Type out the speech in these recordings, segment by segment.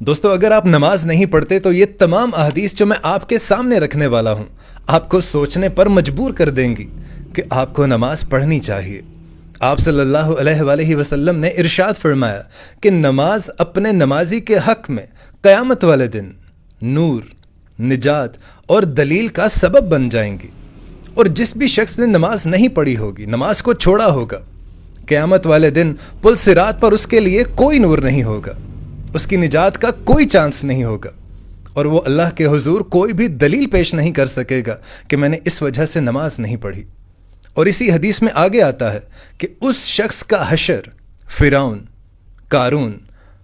دوستو اگر آپ نماز نہیں پڑھتے تو یہ تمام احادیث جو میں آپ کے سامنے رکھنے والا ہوں آپ کو سوچنے پر مجبور کر دیں گی کہ آپ کو نماز پڑھنی چاہیے۔ آپ صلی اللہ علیہ وآلہ وسلم نے ارشاد فرمایا کہ نماز اپنے نمازی کے حق میں قیامت والے دن نور، نجات اور دلیل کا سبب بن جائیں گی، اور جس بھی شخص نے نماز نہیں پڑھی ہوگی، نماز کو چھوڑا ہوگا، قیامت والے دن پل صراط پر اس کے لیے کوئی نور نہیں ہوگا، اس کی نجات کا کوئی چانس نہیں ہوگا، اور وہ اللہ کے حضور کوئی بھی دلیل پیش نہیں کر سکے گا کہ میں نے اس وجہ سے نماز نہیں پڑھی۔ اور اسی حدیث میں آگے آتا ہے کہ اس شخص کا حشر فرعون، قارون،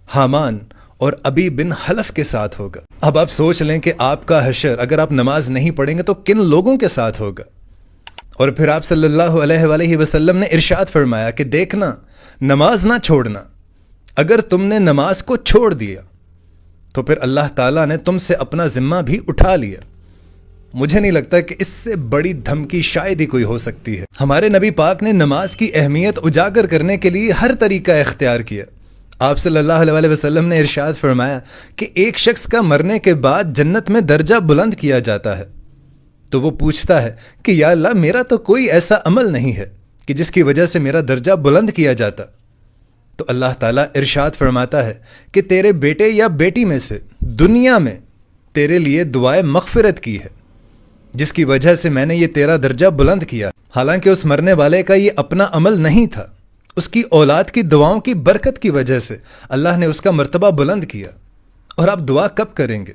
حامان اور ابی بن حلف کے ساتھ ہوگا۔ اب آپ سوچ لیں کہ آپ کا حشر اگر آپ نماز نہیں پڑھیں گے تو کن لوگوں کے ساتھ ہوگا۔ اور پھر آپ صلی اللہ علیہ وآلہ وسلم نے ارشاد فرمایا کہ دیکھنا، نماز نہ چھوڑنا، اگر تم نے نماز کو چھوڑ دیا تو پھر اللہ تعالیٰ نے تم سے اپنا ذمہ بھی اٹھا لیا۔ مجھے نہیں لگتا کہ اس سے بڑی دھمکی شاید ہی کوئی ہو سکتی ہے۔ ہمارے نبی پاک نے نماز کی اہمیت اجاگر کرنے کے لیے ہر طریقہ اختیار کیا۔ آپ صلی اللہ علیہ وسلم نے ارشاد فرمایا کہ ایک شخص کا مرنے کے بعد جنت میں درجہ بلند کیا جاتا ہے، تو وہ پوچھتا ہے کہ یا اللہ میرا تو کوئی ایسا عمل نہیں ہے کہ جس کی وجہ سے میرا درجہ بلند کیا جاتا، تو اللہ تعالیٰ ارشاد فرماتا ہے کہ تیرے بیٹے یا بیٹی میں سے دنیا میں تیرے لیے دعائے مغفرت کی ہے، جس کی وجہ سے میں نے یہ تیرا درجہ بلند کیا۔ حالانکہ اس مرنے والے کا یہ اپنا عمل نہیں تھا، اس کی اولاد کی دعاؤں کی برکت کی وجہ سے اللہ نے اس کا مرتبہ بلند کیا۔ اور آپ دعا کب کریں گے؟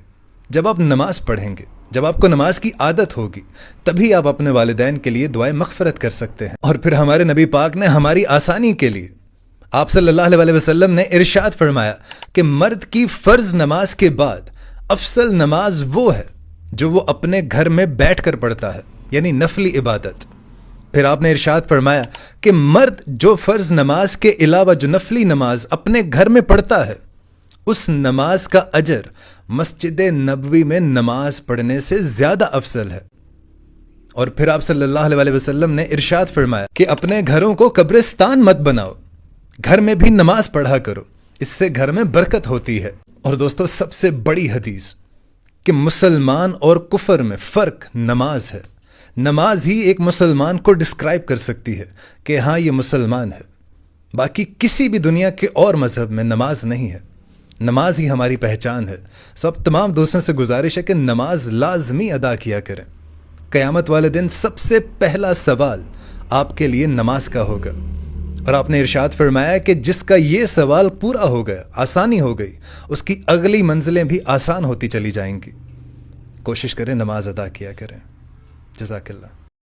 جب آپ نماز پڑھیں گے، جب آپ کو نماز کی عادت ہوگی، تبھی آپ اپنے والدین کے لیے دعائیں مغفرت کر سکتے ہیں۔ اور پھر ہمارے نبی پاک نے ہماری آسانی کے لیے آپ صلی اللہ علیہ وسلم نے ارشاد فرمایا کہ مرد کی فرض نماز کے بعد افضل نماز وہ ہے جو وہ اپنے گھر میں بیٹھ کر پڑھتا ہے، یعنی نفلی عبادت۔ پھر آپ نے ارشاد فرمایا کہ مرد جو فرض نماز کے علاوہ جو نفلی نماز اپنے گھر میں پڑھتا ہے، اس نماز کا اجر مسجد نبوی میں نماز پڑھنے سے زیادہ افضل ہے۔ اور پھر آپ صلی اللہ علیہ وسلم نے ارشاد فرمایا کہ اپنے گھروں کو قبرستان مت بناؤ، گھر میں بھی نماز پڑھا کرو، اس سے گھر میں برکت ہوتی ہے۔ اور دوستو سب سے بڑی حدیث کہ مسلمان اور کفر میں فرق نماز ہے۔ نماز ہی ایک مسلمان کو ڈسکرائب کر سکتی ہے کہ ہاں یہ مسلمان ہے، باقی کسی بھی دنیا کے اور مذہب میں نماز نہیں ہے۔ نماز ہی ہماری پہچان ہے۔ سب تمام دوستوں سے گزارش ہے کہ نماز لازمی ادا کیا کریں۔ قیامت والے دن سب سے پہلا سوال آپ کے لیے نماز کا ہوگا، اور آپ نے ارشاد فرمایا کہ جس کا یہ سوال پورا ہو گیا، آسانی ہو گئی، اس کی اگلی منزلیں بھی آسان ہوتی چلی جائیں گی۔ کوشش کریں نماز ادا کیا کریں۔ جزاک اللہ۔